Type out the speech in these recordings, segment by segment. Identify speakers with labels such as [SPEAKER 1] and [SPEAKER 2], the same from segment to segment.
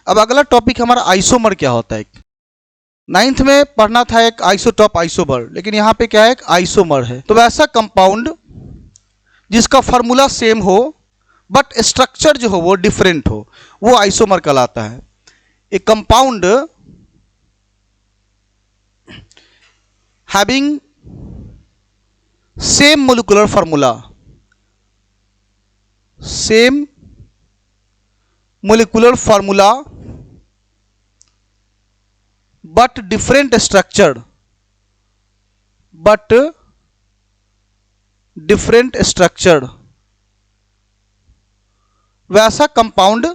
[SPEAKER 1] अब अगला टॉपिक हमारा आइसोमर क्या होता है। नाइन्थ में पढ़ना था एक आइसोटॉप आइसोमर, लेकिन यहाँ पे क्या है, एक आइसोमर है। तो वैसा कंपाउंड जिसका फार्मूला सेम हो बट स्ट्रक्चर जो हो वो डिफरेंट हो, वो आइसोमर कहलाता है। A compound having same molecular formula, same molecular formula but different structured, but different structured, वैसा कंपाउंड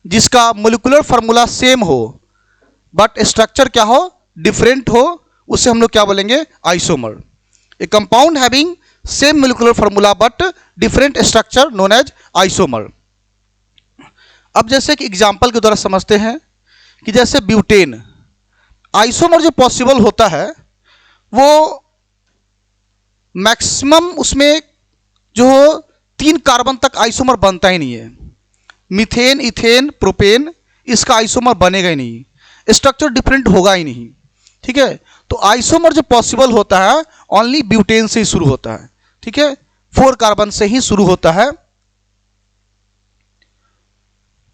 [SPEAKER 1] जिसका मोलिकुलर फार्मूला सेम हो बट स्ट्रक्चर क्या हो, डिफरेंट हो, उसे हम लोग क्या बोलेंगे, isomer. A compound having same molecular formula but different structure known as isomer. अब जैसे कि एग्जांपल के द्वारा समझते हैं कि जैसे ब्यूटेन, आइसोमर जो पॉसिबल होता है वो मैक्सिमम उसमें जो 3 कार्बन तक आइसोमर बनता ही नहीं है। मीथेन, इथेन, प्रोपेन, इसका आइसोमर बनेगा ही नहीं, स्ट्रक्चर डिफरेंट होगा ही नहीं। ठीक है, तो आइसोमर जो पॉसिबल होता है ओनली ब्यूटेन से ही शुरू होता है। ठीक है, 4 कार्बन से ही शुरू होता है।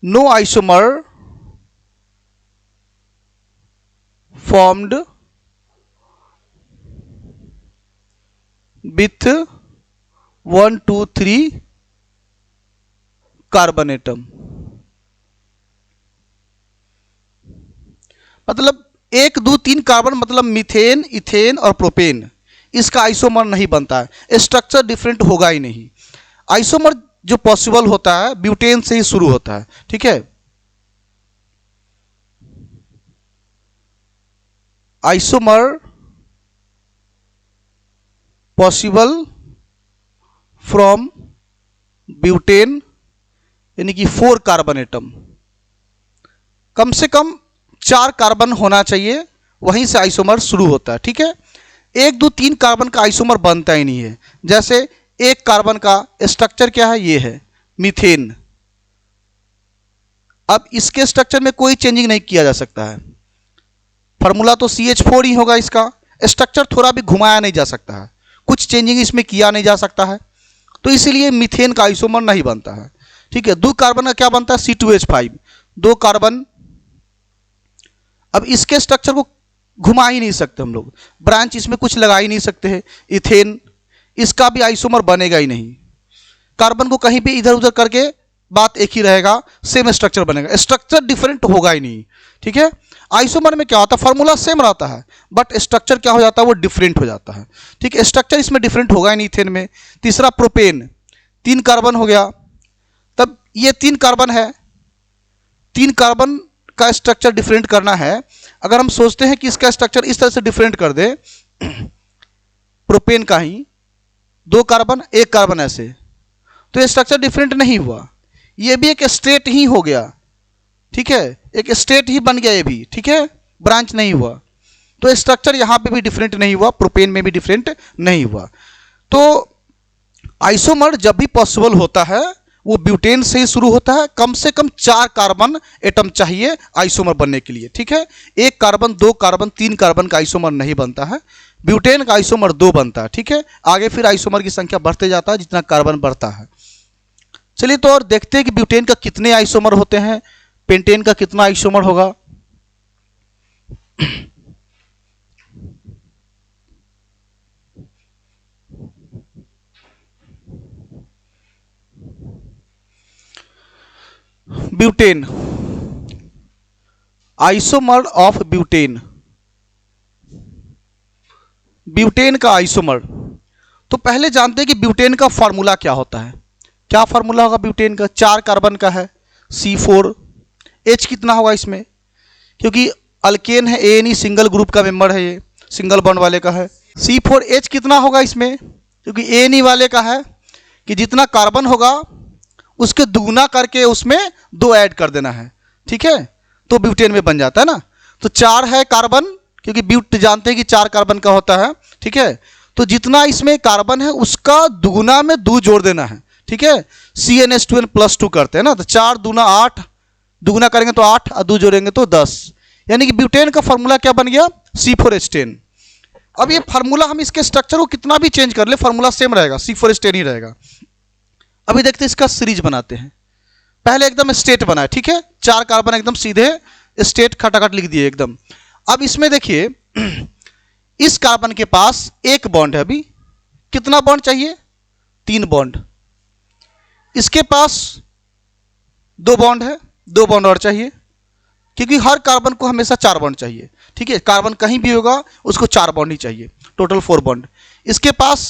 [SPEAKER 1] No isomer formed with 1 2 3 carbon atom. मतलब 1 2 3 कार्बन, मतलब मीथेन, इथेन और प्रोपेन, इसका आइसोमर नहीं बनता है, स्ट्रक्चर डिफरेंट होगा ही नहीं। आइसोमर जो पॉसिबल होता है ब्यूटेन से ही शुरू होता है। ठीक है, आइसोमर पॉसिबल फ्रॉम ब्यूटेन, यानी कि 4 कार्बन एटम, कम से कम 4 कार्बन होना चाहिए, वहीं से आइसोमर शुरू होता है। ठीक है, 1 2 3 कार्बन का आइसोमर बनता ही नहीं है। जैसे 1 कार्बन का स्ट्रक्चर क्या है, ये है मीथेन। अब इसके स्ट्रक्चर में कोई चेंजिंग नहीं किया जा सकता है, फार्मूला तो CH4 ही होगा, इसका स्ट्रक्चर थोड़ा भी घुमाया नहीं जा सकता है, कुछ चेंजिंग इसमें किया नहीं जा सकता है, तो इसीलिए मीथेन का आइसोमर नहीं बनता है। ठीक है, 2 कार्बन का क्या बनता है, C2H5, 2 कार्बन। अब इसके स्ट्रक्चर को घुमा ही नहीं सकते हम लोग, ब्रांच इसमें कुछ लगा ही नहीं सकते हैं। इथेन, इसका भी आइसोमर बनेगा ही नहीं, कार्बन को कहीं भी इधर उधर करके बात एक ही रहेगा, सेम स्ट्रक्चर बनेगा, स्ट्रक्चर डिफरेंट होगा ही नहीं। ठीक है, आइसोमर में क्या होता है, फार्मूला सेम रहता है बट स्ट्रक्चर क्या हो जाता है, वो डिफरेंट हो जाता है। ठीक है, स्ट्रक्चर इसमें डिफरेंट होगा ही नहीं इथेन में। तीसरा प्रोपेन, 3 कार्बन हो गया, तब ये 3 कार्बन है, 3 कार्बन का स्ट्रक्चर डिफरेंट करना है। अगर हम सोचते हैं कि इसका स्ट्रक्चर इस तरह से डिफरेंट कर दे, प्रोपेन का ही 2 कार्बन 1 कार्बन ऐसे, तो ये स्ट्रक्चर डिफरेंट नहीं हुआ, ये भी एक स्ट्रेट ही हो गया। ठीक है, एक स्ट्रेट ही बन गया ये भी। ठीक है, ब्रांच नहीं हुआ, तो स्ट्रक्चर यहां पे भी डिफरेंट नहीं हुआ, प्रोपेन में भी डिफरेंट नहीं हुआ। तो आइसोमर जब भी पॉसिबल होता है वो ब्यूटेन से ही शुरू होता है, कम से कम 4 कार्बन एटम चाहिए आइसोमर बनने के लिए। ठीक है, 1 कार्बन 2 कार्बन 3 कार्बन का आइसोमर नहीं बनता है, ब्यूटेन का आइसोमर 2 बनता है। ठीक है, आगे फिर आइसोमर की संख्या बढ़ते जाता है जितना कार्बन बढ़ता है। चलिए तो और देखते हैं कि ब्यूटेन का कितने आइसोमर होते हैं, पेंटेन का कितना आइसोमर होगा। Butane, isomer of butane, butane का आइसोमर। तो पहले जानते हैं कि ब्यूटेन का फार्मूला क्या होता है। क्या फार्मूला होगा ब्यूटेन का, 4 कार्बन का है, C4, H कितना होगा इसमें, क्योंकि अल्केन है, ANE सिंगल ग्रुप का मेंबर है, ये सिंगल बॉन्ड वाले का है। C4H कितना होगा इसमें, क्योंकि ANE वाले का है कि जितना कार्बन होगा उसके दुगुना करके उसमें 2 ऐड कर देना है। ठीक है, तो ब्यूटेन में बन जाता है ना। तो 4 है कार्बन, क्योंकि ब्यूट जानते हैं कि 4 कार्बन का होता है। ठीक है, तो जितना इसमें कार्बन है उसका दुगुना में 2 जोड़ देना है। ठीक है, CnH2n+2 करते हैं ना, तो 4 दूना 8, दुगुना करेंगे तो 8 और 2 जोड़ेंगे तो 10, यानी कि ब्यूटेन का फार्मूला क्या बन गया, C4H10। अब ये फार्मूला हम इसके स्ट्रक्चर को कितना भी चेंज कर ले फार्मूला सेम रहेगा, C4H10 ही रहेगा। अभी देखते हैं इसका सीरीज बनाते हैं। पहले एकदम स्टेट बनाए, ठीक है, 4 कार्बन एकदम सीधे स्टेट खटाखट लिख दिए एकदम। अब इसमें देखिए इस कार्बन के पास एक बॉन्ड है, अभी कितना बॉन्ड चाहिए, 3 बॉन्ड। इसके पास 2 बॉन्ड है, 2 बॉन्ड और चाहिए, क्योंकि हर कार्बन को हमेशा 4 बॉन्ड चाहिए, ठीक है, कार्बन कहीं भी होगा उसको 4 बॉन्ड ही चाहिए, टोटल 4 बॉन्ड। इसके पास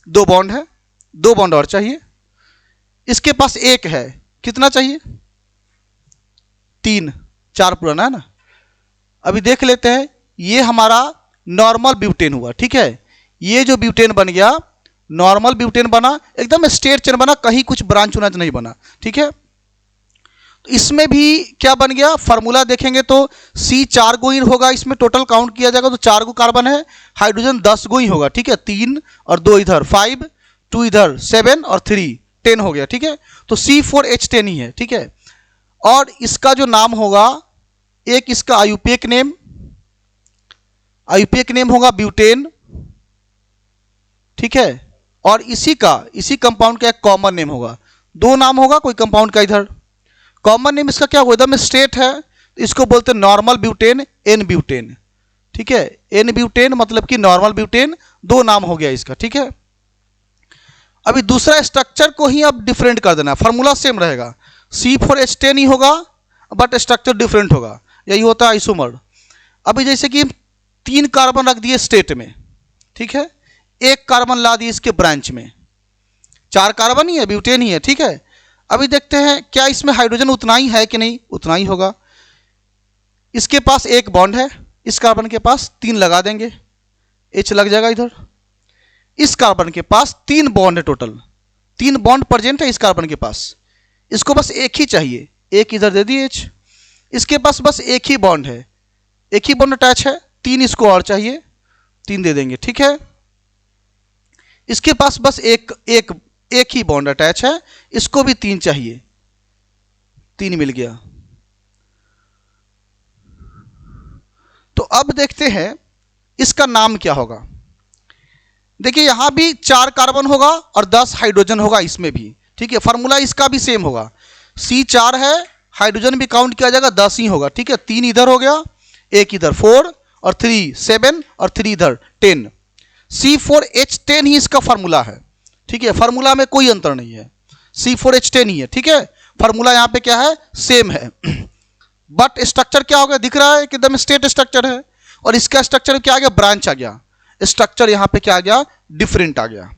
[SPEAKER 1] 2 बॉन्ड है, 2 बॉन्ड और चाहिए। इसके पास एक है, कितना चाहिए, 3, 4 पुराना है ना। अभी देख लेते हैं, ये हमारा नॉर्मल ब्यूटेन हुआ, ठीक है, ये जो ब्यूटेन बन गया नॉर्मल ब्यूटेन बना, एकदम स्ट्रेट चेन बना, कहीं कुछ ब्रांच उनाच नहीं बना, ठीक है। तो इसमें भी क्या बन गया, फार्मूला देखेंगे तो C4 गो ही होगा, इसमें टोटल काउंट किया जाएगा तो 4 गो कार्बन है, हाइड्रोजन 10 गो ही होगा, ठीक है, 3 और 2 इधर 5, 2 इधर 7 और 3 10 हो गया, ठीक है। तो C4H10 ही है, ठीक है। और इसका जो नाम होगा, एक इसका आयुपेक नेम होगा ब्यूटेन, ठीक है, और इसी कंपाउंड का एक कॉमन नेम होगा, 2 नाम होगा कोई कंपाउंड का इधर। कॉमन नेम इसका क्या होगा, एकदम स्ट्रेट है, इसको बोलते हैं नॉर्मल ब्यूटेन, एन ब्यूटेन, ठीक है, एन ब्यूटेन मतलब कि नॉर्मल ब्यूटेन, 2 नाम हो गया इसका, ठीक है। अभी दूसरा स्ट्रक्चर को ही अब डिफरेंट कर देना, फार्मूला सेम रहेगा, C4H10 ही होगा बट स्ट्रक्चर डिफरेंट होगा, यही होता है आइसोमर। अभी जैसे कि 3 कार्बन रख दिए स्टेट में, ठीक है, 1 कार्बन ला दिए इसके ब्रांच में, 4 कार्बन ही है, ब्यूटेन ही है, ठीक है। अभी देखते हैं क्या इसमें हाइड्रोजन उतना ही है कि नहीं, उतना ही होगा। इसके पास 1 बॉन्ड है, इस कार्बन के पास 3 लगा देंगे, H लग जाएगा इधर। इस कार्बन के पास 3 बॉन्ड है, टोटल 3 बॉन्ड प्रेजेंट है इस कार्बन के पास, इसको बस एक ही चाहिए, एक इधर दे दिए H। इसके पास बस एक ही बॉन्ड है, एक ही बॉन्ड अटैच है, 3 इसको और चाहिए, 3 दे देंगे, ठीक है। इसके पास बस एक ही बॉन्ड अटैच है, इसको भी 3 चाहिए, 3 मिल गया। तो अब देखते हैं इसका नाम क्या होगा। देखिए यहां भी 4 कार्बन होगा और 10 हाइड्रोजन होगा इसमें भी, ठीक है, फार्मूला इसका भी सेम होगा, C4 है, हाइड्रोजन भी काउंट किया जाएगा 10 ही होगा, ठीक है, 3 इधर हो गया, 1 इधर 4 और 3 7 और 3 इधर 10, C4H10 ही इसका फार्मूला है, ठीक है, फार्मूला में कोई अंतर नहीं है, C4H10 ही है, ठीक है। फार्मूला यहाँ पे क्या है, सेम है, बट स्ट्रक्चर क्या हो गया, दिख रहा है कि एकदम स्टेट स्ट्रक्चर है, और इसका स्ट्रक्चर क्या आ गया, ब्रांच आ गया, स्ट्रक्चर यहाँ पे क्या आ गया, डिफरेंट आ गया,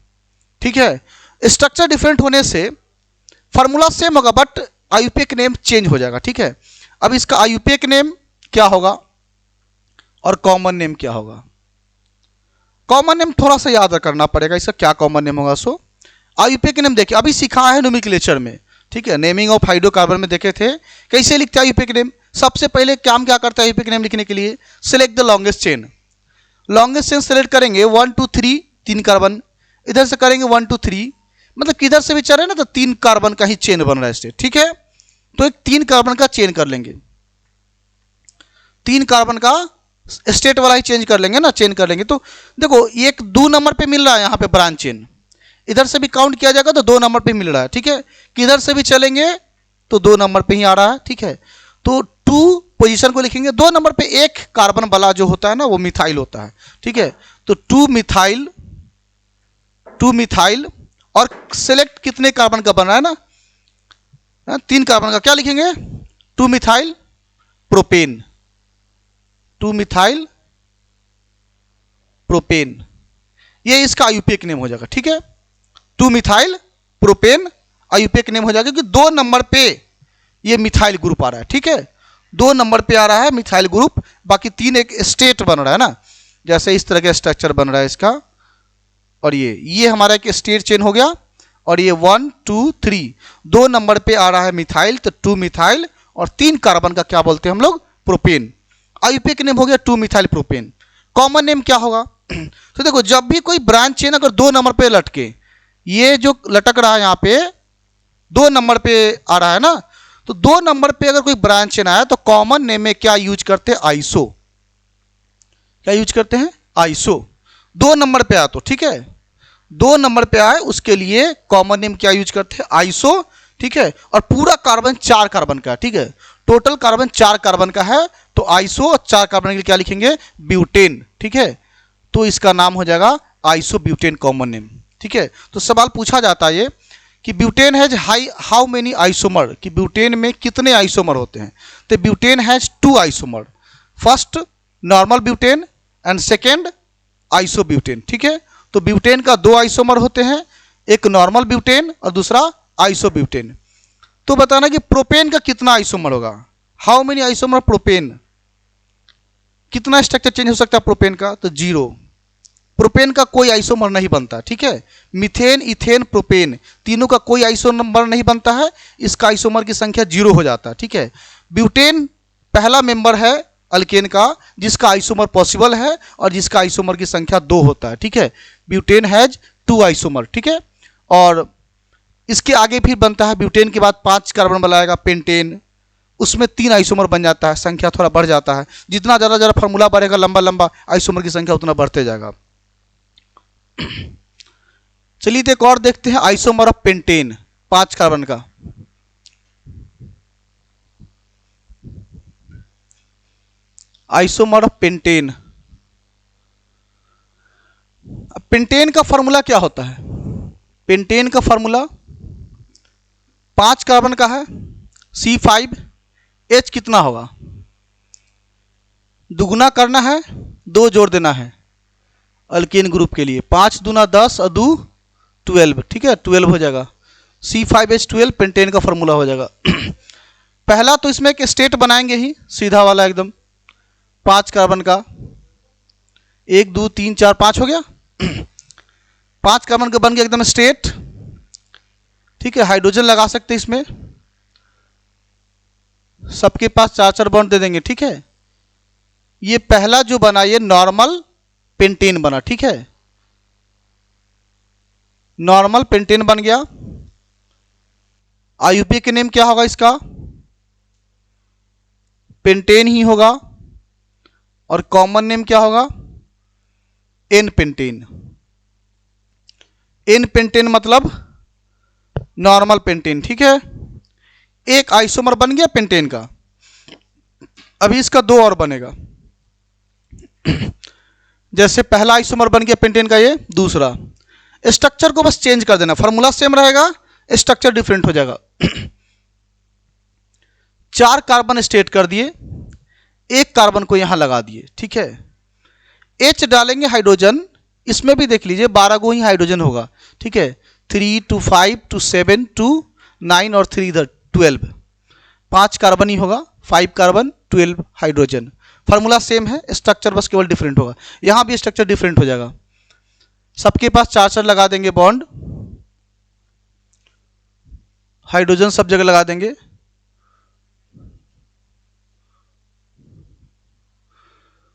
[SPEAKER 1] ठीक है। स्ट्रक्चर डिफरेंट होने से फार्मूला सेम होगा बट आयुपेक नेम चेंज हो जाएगा, ठीक है। अब इसका आयुपेक नेम क्या होगा और कॉमन नेम क्या होगा। कॉमन नेम थोड़ा सा याद करना पड़ेगा, इसका क्या कॉमन नेम होगा। सो आयुपेक नेम देखिए, अभी सिखा है नोमेनक्लेचर में, ठीक है, नेमिंग ऑफ हाइड्रोकार्बन में देखे थे कैसे लिखते हैं आयुपेक नेम। सबसे पहले काम क्या करता है आयुपेक नेम लिखने के लिए, select the longest chain, longest chain select करेंगे, 1 2 3 3 कार्बन, इधर से करेंगे 1 2 3, मतलब किधर से भी चल रहे ना तो 3 कार्बन का ही चेन बन रहा है स्टेट, ठीक है। तो एक 3 कार्बन का चेन कर लेंगे, 3 कार्बन का स्टेट वाला ही चेंज कर लेंगे ना, चेन कर लेंगे। तो देखो एक 2 नंबर पे मिल रहा है यहाँ पे ब्रांच चेन, इधर से भी काउंट किया जाएगा तो 2 नंबर पे मिल रहा है, ठीक है, किधर से भी चलेंगे तो 2 नंबर पे ही आ रहा है, ठीक है। तो 2 पोजीशन को लिखेंगे, 2 नंबर पे एक कार्बन वाला जो होता है ना वो मिथाइल होता है, ठीक है। तो 2 मिथाइल और सेलेक्ट कितने कार्बन का बन रहा है ना, 3 कार्बन का, क्या लिखेंगे, 2 मिथाइल प्रोपेन, 2 मिथाइल प्रोपेन, ये इसका आयुपेक नेम हो जाएगा, ठीक है। 2 मिथाइल प्रोपेन आयुपेक नेम हो जाएगा कि 2 नंबर पे ये मिथाइल ग्रुप आ रहा है, ठीक है, 2 नंबर पे आ रहा है मिथाइल ग्रुप, बाकी 3 एक स्टेट बन रहा है ना, जैसे इस तरह का स्ट्रक्चर बन रहा है इसका, और ये हमारा एक स्टेट चेन हो गया, और ये 1 2 3 2 नंबर पे आ रहा है मिथाइल, तो 2 मिथाइल और 3 कार्बन का क्या बोलते हैं हम लोग, प्रोपेन, आयुपेक नेम हो गया 2 मिथाइल प्रोपेन। कॉमन नेम क्या होगा, तो देखो जब भी कोई ब्रांच चेन अगर 2 नंबर पे लटके, ये जो लटक रहा है यहाँ पे 2 नंबर पे आ रहा है ना, तो 2 नंबर पे अगर कोई ब्रांच चेन आया तो कॉमन नेम में क्या यूज करते हैं? आइसो। क्या यूज करते हैं? आइसो। 2 नंबर पे आया तो ठीक है, 2 नंबर पे आए उसके लिए कॉमन नेम क्या यूज करते हैं? आइसो। ठीक है, और पूरा कार्बन 4 कार्बन का, ठीक है, टोटल कार्बन 4 कार्बन का है तो आइसो, और 4 कार्बन के लिए क्या लिखेंगे? ब्यूटेन। ठीक है, तो इसका नाम हो जाएगा आइसो ब्यूटेन कॉमन नेम। ठीक है, तो सवाल पूछा जाता है ये कि butane has how many isomer, कि ब्यूटेन में कितने आइसोमर होते हैं? तो butane has 2 isomer, first normal butane and second iso butane. ठीक है, तो ब्यूटेन का 2 आइसोमर होते हैं, एक नॉर्मल ब्यूटेन और दूसरा आइसो ब्यूटेन। तो बताना कि प्रोपेन का कितना आइसोमर होगा? हाउ मेनी आइसोमर प्रोपेन, कितना स्ट्रक्चर चेंज हो सकता है प्रोपेन का? तो 0। प्रोपेन का कोई आइसोमर नहीं बनता। ठीक है, मीथेन, इथेन, प्रोपेन तीनों का कोई आइसोमर नहीं बनता है, इसका आइसोमर की संख्या 0 हो जाता है। ठीक है, ब्यूटेन पहला मेंबर है अल्केन का जिसका आइसोमर पॉसिबल है और जिसका आइसोमर की संख्या 2 होता है। ठीक है, ब्यूटेन हैज 2 आइसोमर। ठीक है, और इसके आगे फिर बनता है ब्यूटेन के बाद 5 कार्बन बनाएगा पेंटेन, उसमें 3 आइसोमर बन जाता है, संख्या थोड़ा बढ़ जाता है। जितना ज़्यादा ज़्यादा फार्मूला बढ़ेगा, लंबा लंबा आइसोमर की संख्या उतना बढ़ते जाएगा। चलिए तो एक और देखते हैं, आइसोमर ऑफ पेंटेन 5 कार्बन का। आइसोमर ऑफ पेंटेन, पेंटेन का फॉर्मूला क्या होता है? पेंटेन का फॉर्मूला 5 कार्बन का है, C5H कितना होगा? दुगुना करना है, 2 जोड़ देना है अल्केन ग्रुप के लिए, 5 दूना 10 और 2 12। ठीक है, 12 हो जाएगा, C5H12 पेंटेन का फॉर्मूला हो जाएगा। पहला तो इसमें एक स्टेट बनाएंगे ही, सीधा वाला एकदम 5 कार्बन का, 1 2 3 4 5 हो गया। 5 कार्बन का बन गया एकदम स्टेट। ठीक है, हाइड्रोजन लगा सकते हैं इसमें, सबके पास 4 बॉन्ड दे देंगे। ठीक है, ये पहला जो बना ये नॉर्मल पेंटेन बना। ठीक है, नॉर्मल पेंटेन बन गया। आईयूपीए के नेम क्या होगा इसका? पेंटेन ही होगा। और कॉमन नेम क्या होगा? N pentane. एन पेंटेन मतलब नॉर्मल पेंटेन। ठीक है, एक आइसोमर बन गया पेंटेन का, अभी इसका 2 और बनेगा। जैसे पहला आइसोमर बन गया पेंटेन का, ये दूसरा। स्ट्रक्चर को बस चेंज कर देना, फार्मूला सेम रहेगा, स्ट्रक्चर डिफरेंट हो जाएगा। 4 कार्बन स्टेट कर दिए, 1 कार्बन को यहां लगा दिए। ठीक है, H डालेंगे हाइड्रोजन, इसमें भी देख लीजिए 12 गो ही हाइड्रोजन होगा। ठीक है, 3 2 5 2 7 2 9 और 3 इधर 12, 5 कार्बन ही होगा, 5 कार्बन 12 हाइड्रोजन। फार्मूला सेम है, स्ट्रक्चर बस केवल डिफरेंट होगा। यहां भी स्ट्रक्चर डिफरेंट हो जाएगा, सबके पास 4 लगा देंगे बॉन्ड, हाइड्रोजन सब जगह लगा देंगे।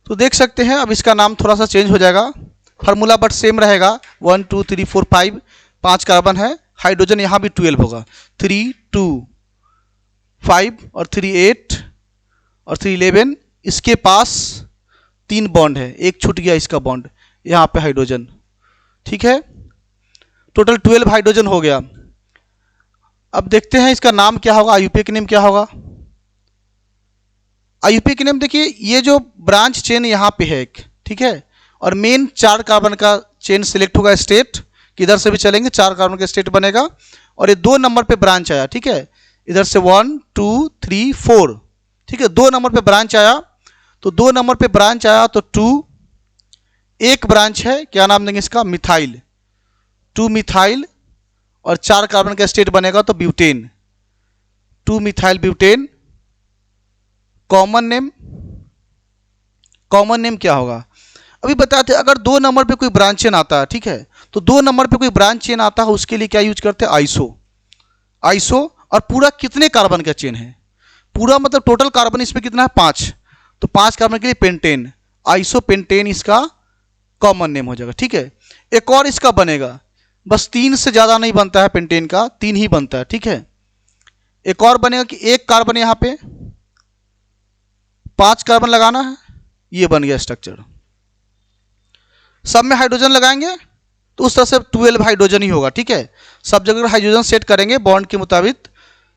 [SPEAKER 1] तो देख सकते हैं अब इसका नाम थोड़ा सा चेंज हो जाएगा, फार्मूला बट सेम रहेगा। 1 2 3 4 5, 5 कार्बन है, हाइड्रोजन यहाँ भी 12 होगा, 3 2 5 और 3 8 और 3 11। इसके पास 3 बॉन्ड है, एक छूट गया इसका बॉन्ड यहाँ पे हाइड्रोजन। ठीक है, टोटल 12 हाइड्रोजन हो गया। अब देखते हैं इसका नाम क्या होगा, आईयूपीए का नेम क्या होगा। आईयूपीए के नेम देखिए, ये जो ब्रांच चेन यहाँ पे है एक, ठीक है, और मेन 4 कार्बन का चेन सिलेक्ट होगा स्टेट, किधर से भी चलेंगे 4 कार्बन का स्टेट बनेगा। और ये 2 नंबर पे ब्रांच आया। ठीक है, इधर से 1 2 3 4। ठीक है, 2 नंबर पे ब्रांच आया, तो 2 नंबर पे ब्रांच आया तो 2, एक ब्रांच है, क्या नाम देंगे इसका? मिथाइल, 2 मिथाइल, और 4 कार्बन का स्टेट बनेगा तो butane, 2 methyl butane. Common name, common name क्या होगा अभी बताते हैं। अगर 2 नंबर पे कोई ब्रांच चेन आता है, ठीक है, तो 2 नंबर पे कोई ब्रांच चेन आता है, उसके लिए क्या यूज करते हैं? आइसो। आइसो, और पूरा कितने कार्बन का चेन है? पूरा मतलब टोटल कार्बन इसमें कितना है? 5, तो 5 कार्बन के लिए पेंटेन, आइसो पेंटेन इसका कॉमन नेम हो जाएगा। ठीक है, एक और इसका बनेगा, बस 3 से ज़्यादा नहीं बनता है पेंटेन का, 3 ही बनता है। ठीक है, एक और बनेगा कि एक कार्बन यहाँ पे 5 कार्बन लगाना है, ये बन गया स्ट्रक्चर। सब में हाइड्रोजन लगाएंगे तो उस तरह से 12 हाइड्रोजन ही होगा, ठीक है। सब जगह हाइड्रोजन सेट करेंगे बॉन्ड के मुताबिक,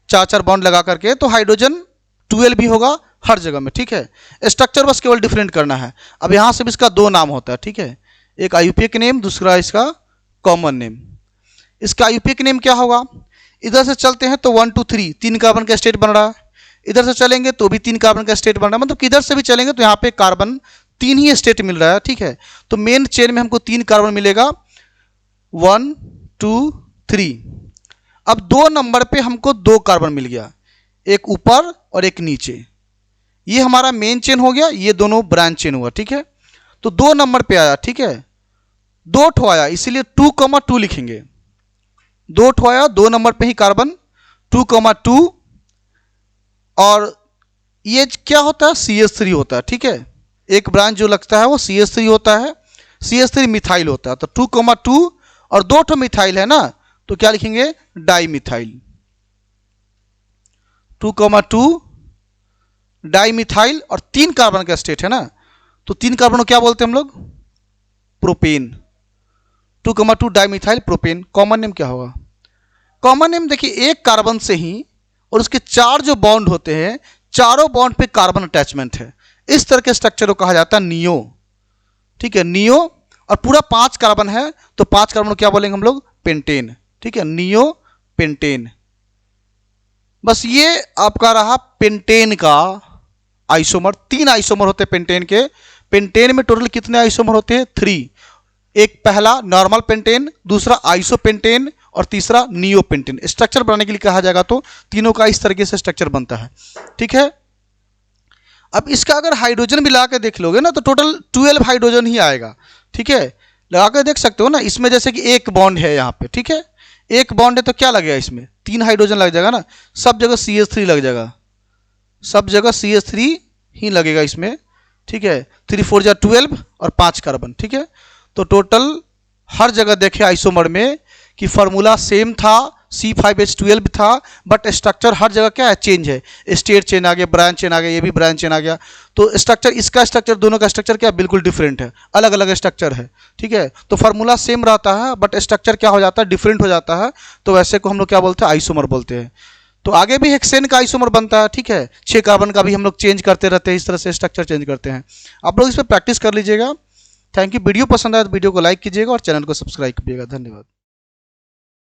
[SPEAKER 1] 4-4 बॉन्ड लगा करके, तो हाइड्रोजन 12 भी होगा हर जगह में, ठीक है। स्ट्रक्चर बस केवल डिफरेंट करना है। अब यहाँ से भी इसका 2 नाम होता है, ठीक है, एक आईयूपीएक नेम, दूसरा इसका कॉमन नेम। इसका आईयूपीएक नेम क्या होगा, इधर से चलते हैं तो 1 2 3 3 कार्बन का स्टेट बन रहा है, इधर से चलेंगे तो भी 3 कार्बन का स्टेट बन रहा है, मतलब किधर से भी चलेंगे तो यहाँ पे कार्बन 3 ही स्टेट मिल रहा है, ठीक है। तो मेन चेन में हमको 3 कार्बन मिलेगा, 1 2 3। अब 2 नंबर पे हमको 2 कार्बन मिल गया, एक ऊपर और एक नीचे, ये हमारा मेन चेन हो गया, ये दोनों ब्रांच चेन हुआ, ठीक है। तो 2 नंबर पे आया, ठीक है, 2 ठो आया, इसीलिए 2,2 लिखेंगे। 2 ठो आया, 2 नंबर पे ही कार्बन, 2,2। और ये क्या होता है, CH3 होता है, ठीक है। एक ब्रांच जो लगता है वो CH3 होता है, CH3 मिथाइल होता है। तो 2,2 और 2 ठो मिथाइल है ना, तो क्या लिखेंगे, डाई मिथाइल। 2,2 डाई मिथाइल, और 3 कार्बन का स्टेट है ना, तो 3 कार्बन को क्या बोलते हैं हम लोग, propane. 2,2 di methyl propane. Common name क्या होगा, कॉमन नेम देखिए, एक कार्बन से ही और उसके 4 जो बॉन्ड होते हैं, चारों बॉन्ड पे कार्बन अटैचमेंट है, इस तरह के स्ट्रक्चर को कहा जाता है नियो, ठीक है, नियो। और पूरा 5 कार्बन है तो 5 कार्बन को क्या बोलेंगे हम लोग, पेंटेन, ठीक है, नियो पेंटेन। बस ये आपका रहा पेंटेन का आइसोमर। 3 आइसोमर होते हैं पेंटेन के। पेंटेन में टोटल कितने आइसोमर होते हैं, 3। एक पहला नॉर्मल पेंटेन, दूसरा आइसोपेंटेन, और तीसरा नियोपेंटेन। स्ट्रक्चर बनाने के लिए कहा जाएगा तो तीनों का इस तरीके से स्ट्रक्चर बनता है, ठीक है। अब इसका अगर हाइड्रोजन मिला के देख लोगे ना तो टोटल 12 हाइड्रोजन ही आएगा, ठीक है। लगा कर देख सकते हो ना, इसमें जैसे कि एक बॉन्ड है यहाँ पे, ठीक है, एक बॉन्ड है तो क्या लगेगा, इसमें 3 हाइड्रोजन लग जाएगा ना, सब जगह CH3 लग जाएगा, सब जगह CH3 ही लगेगा इसमें, ठीक है। 3 4 जा 12 और 5 कार्बन, ठीक है। तो टोटल हर जगह देखे आइसोमर में कि फार्मूला सेम था, C5H12 था, बट स्ट्रक्चर हर जगह क्या है, चेंज है। स्टेट चेन आ गया, ब्रांच चेन आ गया, ये भी ब्रांच चेन आ गया। तो स्ट्रक्चर, इसका स्ट्रक्चर, दोनों का स्ट्रक्चर क्या बिल्कुल डिफरेंट है, अलग अलग स्ट्रक्चर है, ठीक है। तो फार्मूला सेम रहता है बट स्ट्रक्चर क्या हो जाता है, डिफरेंट हो जाता है। तो वैसे को हम लोग क्या बोलते हैं, आइसोमर बोलते हैं। तो आगे भी हेक्सेन का आइसोमर बनता है, ठीक है। 6 कार्बन का भी हम लोग चेंज करते रहते हैं, इस तरह से स्ट्रक्चर चेंज करते हैं। आप लोग इस पर प्रैक्टिस कर लीजिएगा। Thank you. वीडियो पसंद आया तो वीडियो को लाइक कीजिएगा और चैनल को सब्सक्राइब कीजिएगा। धन्यवाद।